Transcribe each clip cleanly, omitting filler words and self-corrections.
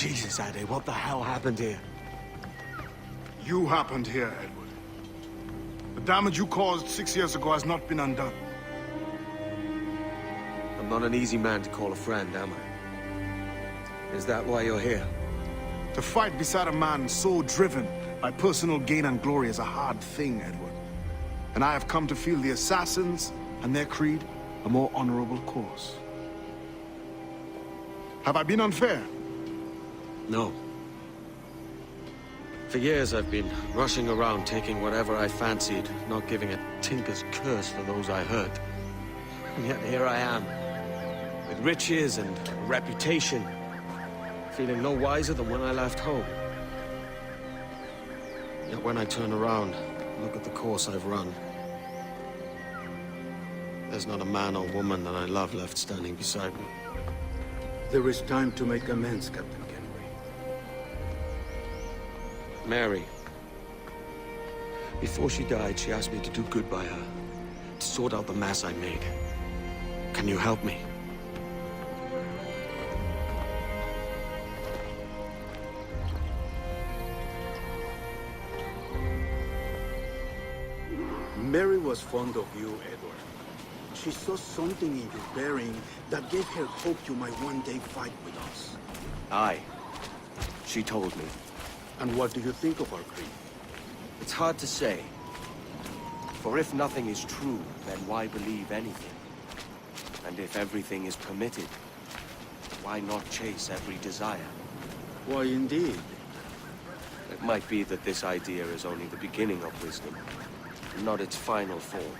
Jesus, Ade, what the hell happened here? You happened here, Edward. The damage you caused 6 years ago has not been undone. I'm not an easy man to call a friend, am I? Is that why you're here? To fight beside a man so driven by personal gain and glory is a hard thing, Edward. And I have come to feel the assassins and their creed a more honorable course. Have I been unfair? No. For years I've been rushing around taking whatever I fancied, not giving a tinker's curse for those I hurt. And yet here I am, with riches and a reputation, feeling no wiser than when I left home. Yet when I turn around, look at the course I've run, there's not a man or woman that I love left standing beside me. There is time to make amends, Captain Kenway. Mary. Before she died, she asked me to do good by her, to sort out the mess I made. Can you help me? Mary was fond of you, Edward. She saw something in your bearing that gave her hope you might one day fight with us. Aye. She told me. And what do you think of our creed? It's hard to say. For if nothing is true, then why believe anything? And if everything is permitted, why not chase every desire? Why, indeed. It might be that this idea is only the beginning of wisdom, not its final form.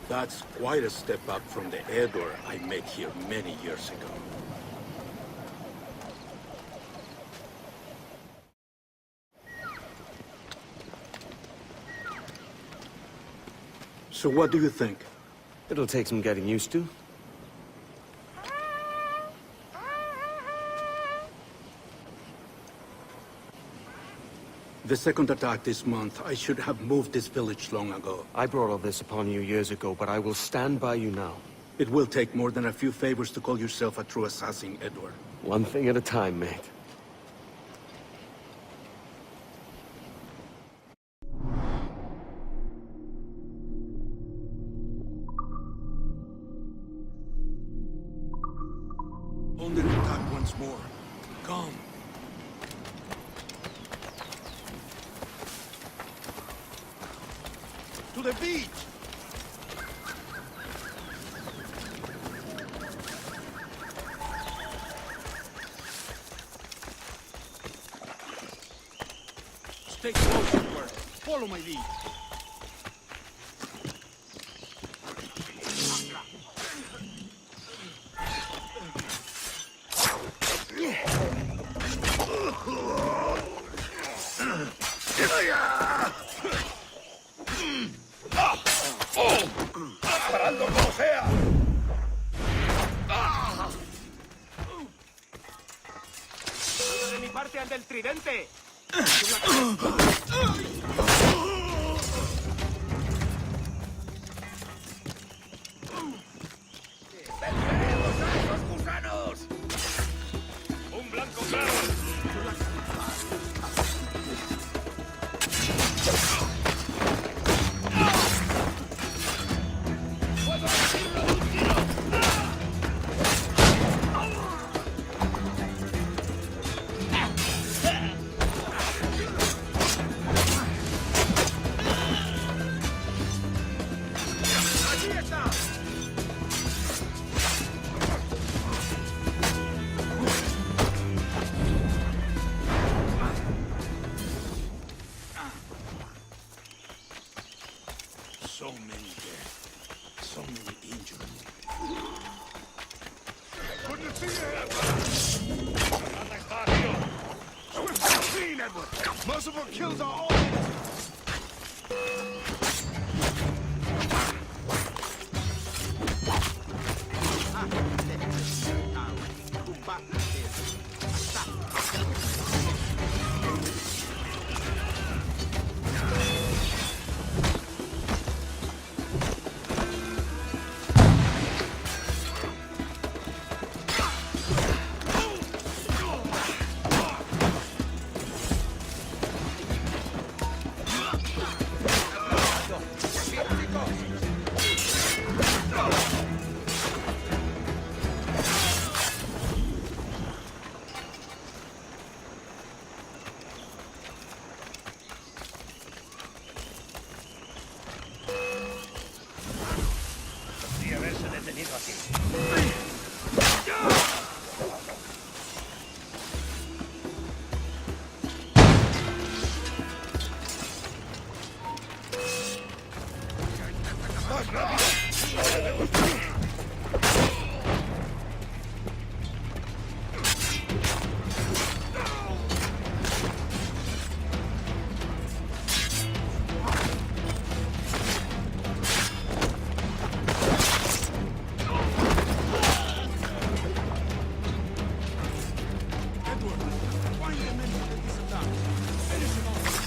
That's quite a step up from the Edward I met here many years ago. So what do you think? It'll take some getting used to. The second attack this month, I should have moved this village long ago. I brought all this upon you years ago, but I will stand by you now. It will take more than a few favors to call yourself a true assassin, Edward. One thing at a time, mate. Under attack once more. Come. To the beach! Stay close, Edward. Follow my lead. ¡Parando como sea! De mi parte ante el tridente. ¡Venceremos a esos gusanos! Un blanco claro. So many dead. So many injured. Good to see you, Edward! Swift and clean, Edward! Merciful kills are all innocent!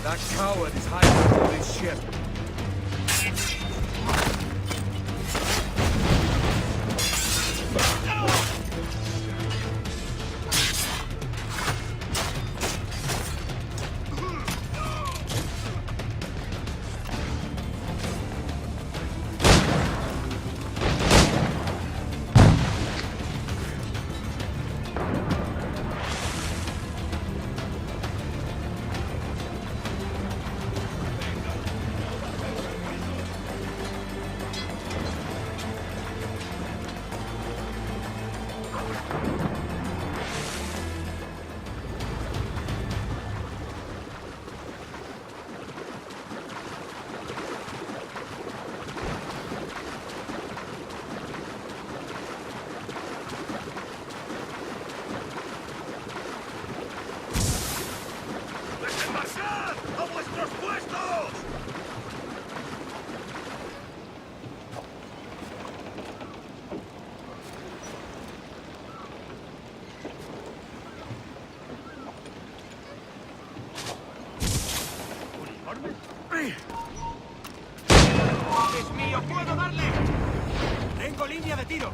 That coward is hiding on this ship. ¡A vuestros puestos! ¿Uniformes? ¡Es mío! ¡Puedo darle! ¡Tengo línea de tiro!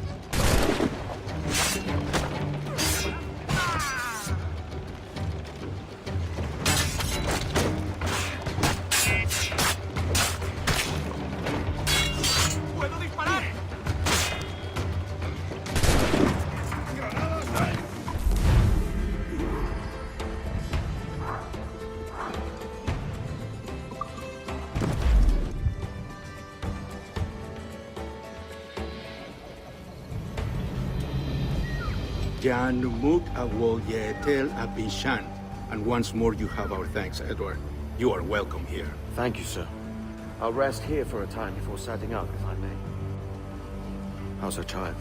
Jan Numuk Awol Yetel Abishan. And once more you have our thanks, Edward. You are welcome here. Thank you, sir. I'll rest here for a time before setting out, if I may. How's her child?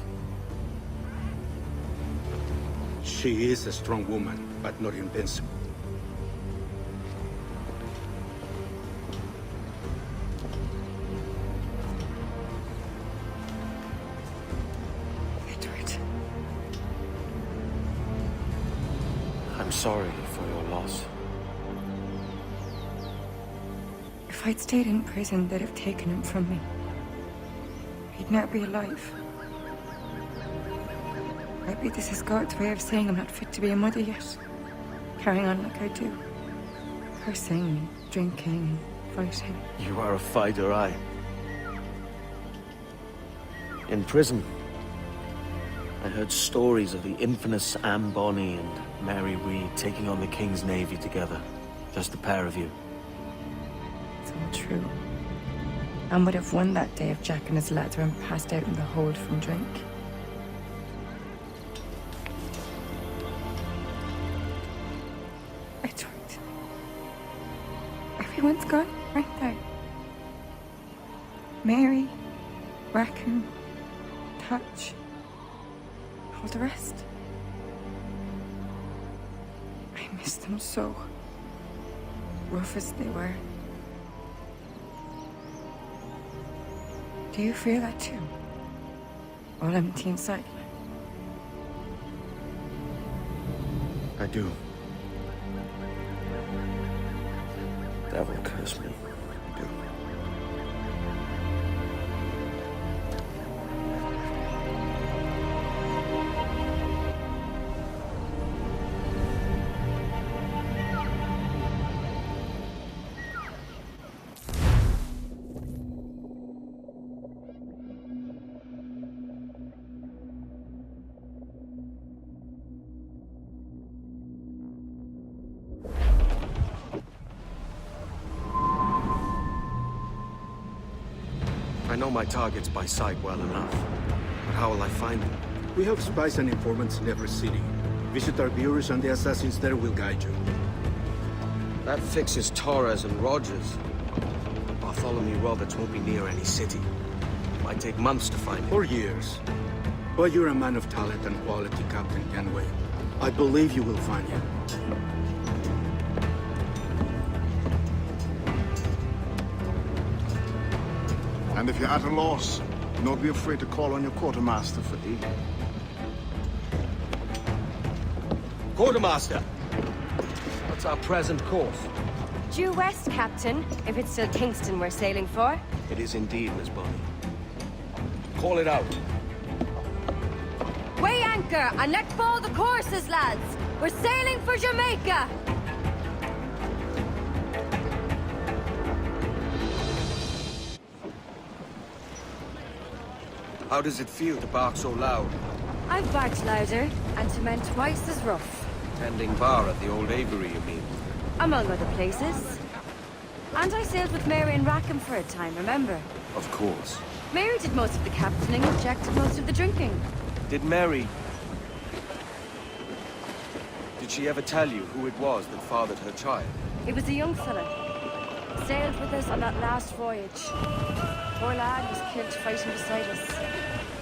She is a strong woman, but not invincible. Edward. I'm sorry for your loss. If I'd stayed in prison, they'd have taken him from me. He'd never be alive. Maybe this is God's way of saying I'm not fit to be a mother yet. Carrying on like I do. Cursing, drinking, fighting. You are a fighter, aye. In prison, I heard stories of the infamous Anne Bonny and Mary Read taking on the King's Navy together. Just the pair of you. It's all true. Anne would have won that day if Jack and his lads weren't passed out in the hold from drink. Edward. Everyone's gone, aren't they? Mary, Raccoon, Touch, all the rest. I miss them so. Rough as they were. Do you feel that too? All empty inside? I do. Devil curse me. I do. I know my targets by sight well enough. But how will I find them? We have spies and informants in every city. Visit our bureaus and the assassins there will guide you. That fixes Torres and Rogers. But Bartholomew Roberts won't be near any city. Might take months to find him. Or years. But you're a man of talent and quality, Captain Kenway. I believe you will find him. And if you're at a loss, do not be afraid to call on your quartermaster for aid. Quartermaster! What's our present course? Due west, Captain, if it's still Kingston we're sailing for. It is indeed, Miss Bonny. Call it out. Weigh anchor and let fall the courses, lads! We're sailing for Jamaica! How does it feel to bark so loud? I've barked louder, and to men twice as rough. Tending bar at the old Avery, you mean? Among other places. And I sailed with Mary and Rackham for a time, remember? Of course. Mary did most of the captaining and Jack did most of the drinking. Did Mary... Did she ever tell you who it was that fathered her child? It was a young fella. Sailed with us on that last voyage. Poor lad was killed fighting beside us.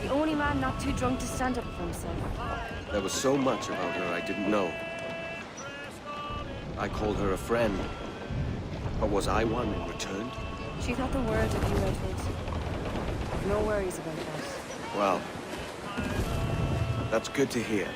The only man not too drunk to stand up for himself. There was so much about her I didn't know. I called her a friend. But was I one in return? She thought the world of you, Edward. No worries about that. Well, that's good to hear.